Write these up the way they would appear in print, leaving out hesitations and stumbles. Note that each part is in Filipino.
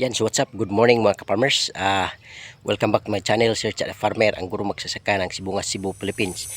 Yan, so what's up? Good morning mga ka-farmers. Welcome back to my channel, Sir Chat Farmer, ang guro magsasaka ng Sibungas, Cebu, Philippines.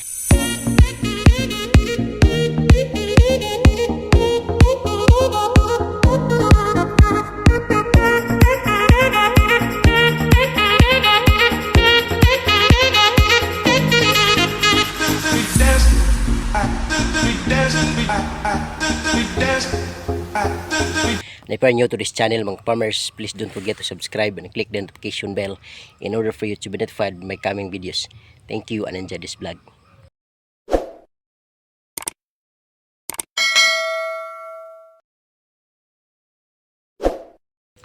If you are new to this channel mga farmers, please don't forget to subscribe and click the notification bell in order for you to be notified of my coming videos. Thank you and enjoy this vlog.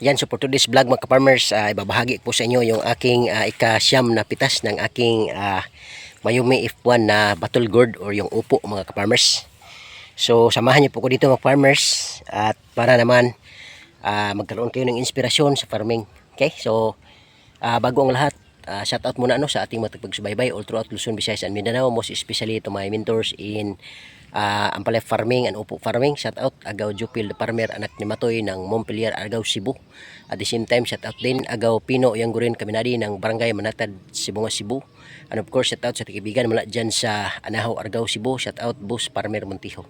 Yan, so for today's vlog mga farmers, ibabahagi po sa inyo yung aking ika-siyam na pitas ng aking Mayumi F1 na battle gourd or yung upo mga farmers. So samahan niyo po ko dito mga farmers at para naman magkaroon kayo ng inspirasyon sa farming. Okay, so bago ang lahat, shout out muna sa ating matagpagsubaybay all throughout Luzon, Visayas and Mindanao, most especially to my mentors in Ampalaya farming and upo farming. Shout out Agaw Jupil the farmer, anak ni Matoy ng Montpelier, Agaw, Cebu. At the same time, shout out din Agaw Pino Yanggurin Kaminadi ng Barangay Manatad, Sibungas, Cebu. And of course, shout out sa kaibigan mula dyan sa Anahaw, Argao, Cebu. Shout out Boss Farmer Montijo.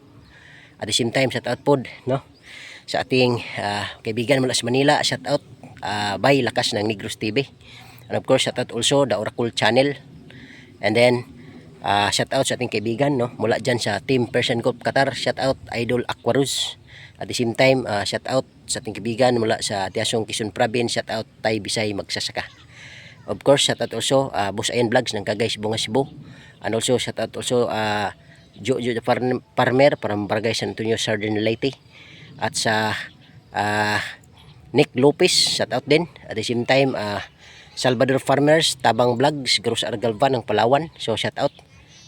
At the same time, shout out pod sa ating kaibigan mula sa Manila. Shout out by Lakas ng Negros TV. And of course, shout out also the Oracle Channel. And then shout out sa ating kaibigan mula dyan sa Team Persian Gulf Qatar. Shout out Idol Aquaruz. At the same time, shout out sa ating kaibigan mula sa Tiasong, Quezon Province. Shout out Tay Bisay Magsasaka. Of course, shout out also Boss Ayan Vlogs ng Kagay, Sibungas, Cebu. And also shout out also Jojo the Farmer from Barangay San Antonio, Southern Leyte. At sa Nick Lopez, shout out din. At the same time, Salvador Farmers, Tabang Vlogs, Gross Argalva ng Palawan. So shout out.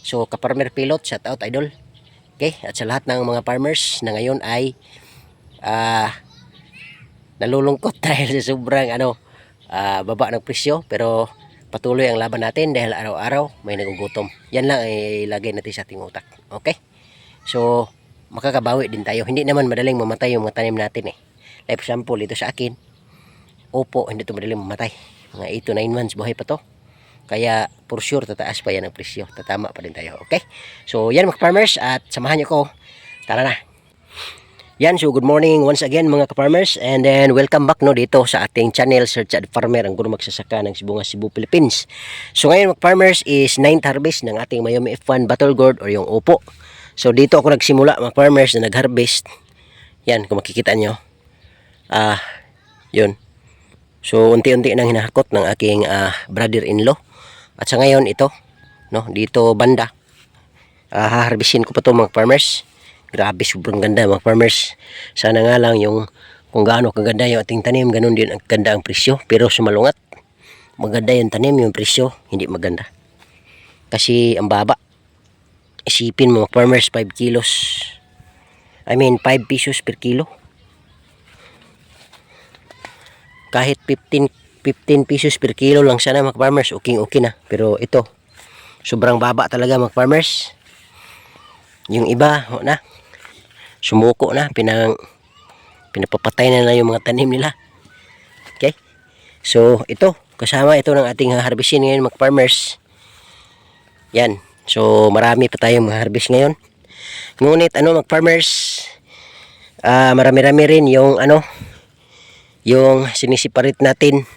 So ka-farmer pilot, shout out idol. Okay, at sa lahat ng mga farmers na ngayon ay nalulungkot dahil sa sobrang baba ng presyo, pero patuloy ang laban natin dahil araw-araw may nagugutom. Yan lang ay ilagay natin sa ating utak. Okay? So makakabawi din tayo. Hindi naman madaling mamatay yung mga tanim natin Like for example, ito sa akin, opo, hindi ito madaling mamatay. Mga 8 to 9 months buhay pa to. Kaya for sure tataas pa yan ang presyo. Tatama pa din tayo. Okay? So yan mga farmers, at samahan niyo ko. Tara na. Yan, so good morning once again mga ka-farmers, and then welcome back dito sa ating channel, Sir Chat Farmer, ang guro magsasaka ng Sibungas, Cebu, Philippines. So ngayon mga farmers is 9th harvest ng ating Mayumi F1 battle gourd or yung upo. So dito ako nagsimula mga farmers na nag-harvest. Yan, kung makikita nyo. Yun. So unti-unti nang hinahakot ng aking brother-in-law. At sa ngayon ito, dito banda. Haharvestin ko pa to mga farmers. Grabe, sobrang ganda mga farmers. Sana nga lang yung kung gaano kaganda yung ating tanim, ganun din ang ganda ang presyo. Pero sumalungat, maganda yung tanim, yung presyo hindi maganda. Kasi ang baba. Isipin mo mga farmers, 5 kilos. I mean 5 pesos per kilo. Kahit 15 pesos per kilo lang sana mga farmers, okay na. Pero ito, sobrang baba talaga mga farmers. Yung iba, sumuko na, pinapapatay na yung mga tanim nila. Okay? So, ito, kasama ito ng ating harvestin ngayon mga farmers. Yan. So, marami pa tayong mga harvest ngayon. Ngunit, mga farmers, marami-rami rin yung, yung sinisiparit natin.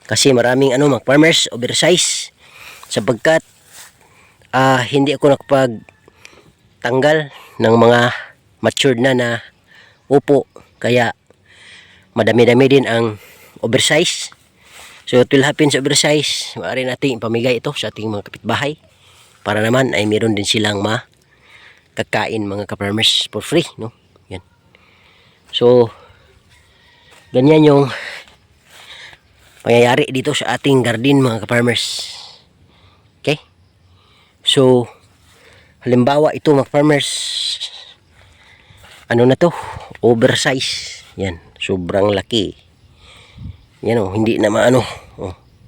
Kasi maraming, mga farmers, oversize. Sapagkat, hindi ako nakapagtanggal ng mga matured na upo, kaya madami-dami din ang oversize. So it will happen sa oversize, maaari natin ipamigay ito sa ating mga kapitbahay para naman ay meron din silang makakain mga ka-farmers for free, Yan. So ganyan yung pangyayari dito sa ating garden mga ka-farmers. Okay? So halimbawa ito mga farmers, na to, oversize. Yan, sobrang laki. Yan hindi na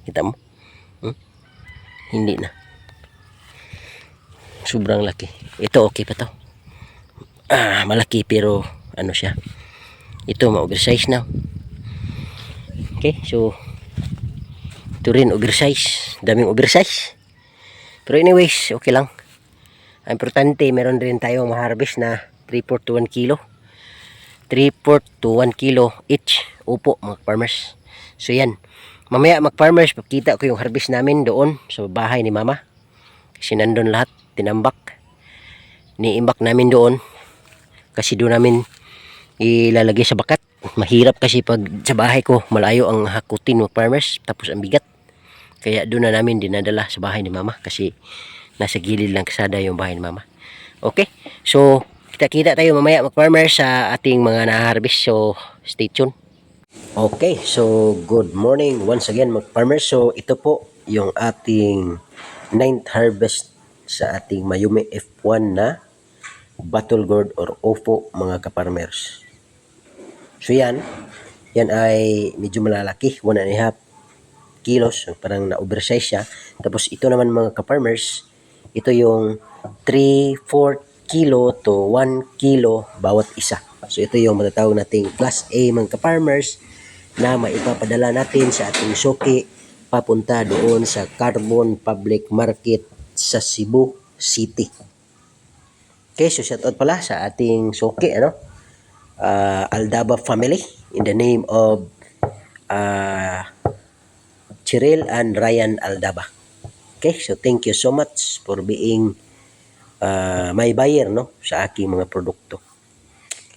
kita mo? Hindi na. Sobrang laki. Ito okay pa to. Malaki pero siya. Ito ma-oversize na. Okay, so ito rin oversize, daming oversize. Pero anyways, okay lang. Ang importante, meron rin tayong ma-harvest na 3/4 to 1 kilo. 3/4 to 1 kilo each. Upo mga farmers. So yan. Mamaya mag-farmers, pakita ko yung harvest namin doon sa bahay ni mama. Kasi nandun lahat, tinambak. Niimbak namin doon. Kasi doon namin ilalagay sa bakat. Mahirap kasi pag sa bahay ko, malayo ang hakutin mga farmers. Tapos ang bigat. Kaya doon na namin dinadala sa bahay ni mama. Kasi nasa gilid lang kasada yung bahay ni mama. Okay, so kita-kita tayo mamaya mag-farmers sa ating mga na-harvest. So stay tuned. Okay, so good morning once again mag-farmers. So ito po yung ating 9th harvest sa ating Mayumi F1 na Battle Gourd or Opo mga kaparmers. So yan ay medyo malalaki, 1.5 kilos, so parang na-oversize siya. Tapos ito naman mga kaparmers, ito yung 3/4 kilo to 1 kilo bawat isa. So ito yung matatawag nating Class A mga kaparmers na maipapadala natin sa ating suki papunta doon sa Carbon Public Market sa Cebu City. Okay, so shout out pala sa ating suki, Aldaba family in the name of Cheryl and Ryan Aldaba. Okay, so thank you so much for being my buyer sa aking mga produkto.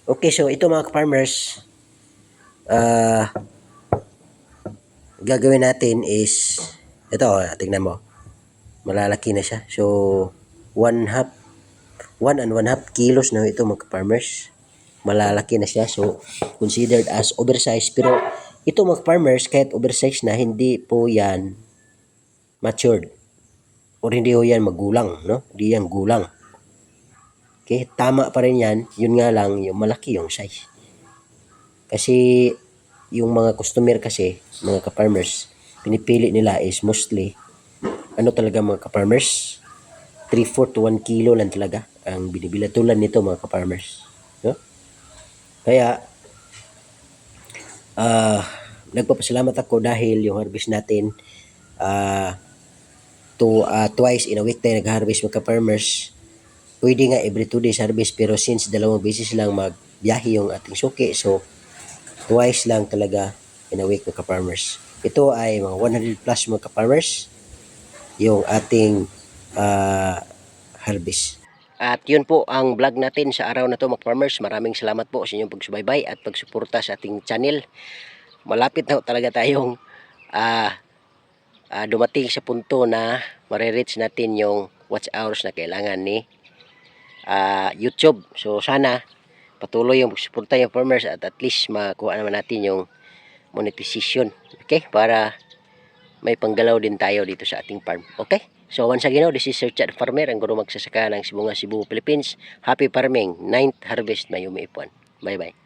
Okay, so ito mga farmers, gagawin natin is ito, tingnan mo, malalaki na siya. So 1 and 1/2 kilos na ito mga farmers, malalaki na siya. So considered as oversized, pero ito mga farmers, kahit oversized na, hindi po yan matured or hindi po yan magulang, hindi yan gulang. Okay, tama pa rin yan, yun nga lang yung malaki yung size. Kasi yung mga customer kasi, mga ka-farmers, pinipili nila is mostly talaga mga ka-farmers, 3/4 to 1 kilo lang talaga ang binibilatulan nito mga ka-farmers. Kaya nagpapasalamat ako dahil yung harvest natin twice in a week tayo nag-harvest mga ka-farmers. Pwede nga every 2 days harvest, pero since 2 beses lang magbiyahe yung ating suki, so twice lang talaga in a week mga ka-farmers. Ito ay mga 100 plus mga ka-farmers yung ating harvest. At yun po ang vlog natin sa araw na to mga farmers. Maraming salamat po sa inyong pagsubaybay at pagsuporta sa ating channel. Malapit na talaga tayong dumating sa punto na marireach natin yung watch hours na kailangan ni YouTube. So sana patuloy yung pagsuporta yung farmers at least makuha naman natin yung monetization. Okay? Para may panggalaw din tayo dito sa ating farm. Okay? So once again, this is Sir Chad Farmer, ang guro magsasaka ng Sibunga, Cebu, Philippines. Happy farming, 9th harvest Mayumi F1. Bye bye.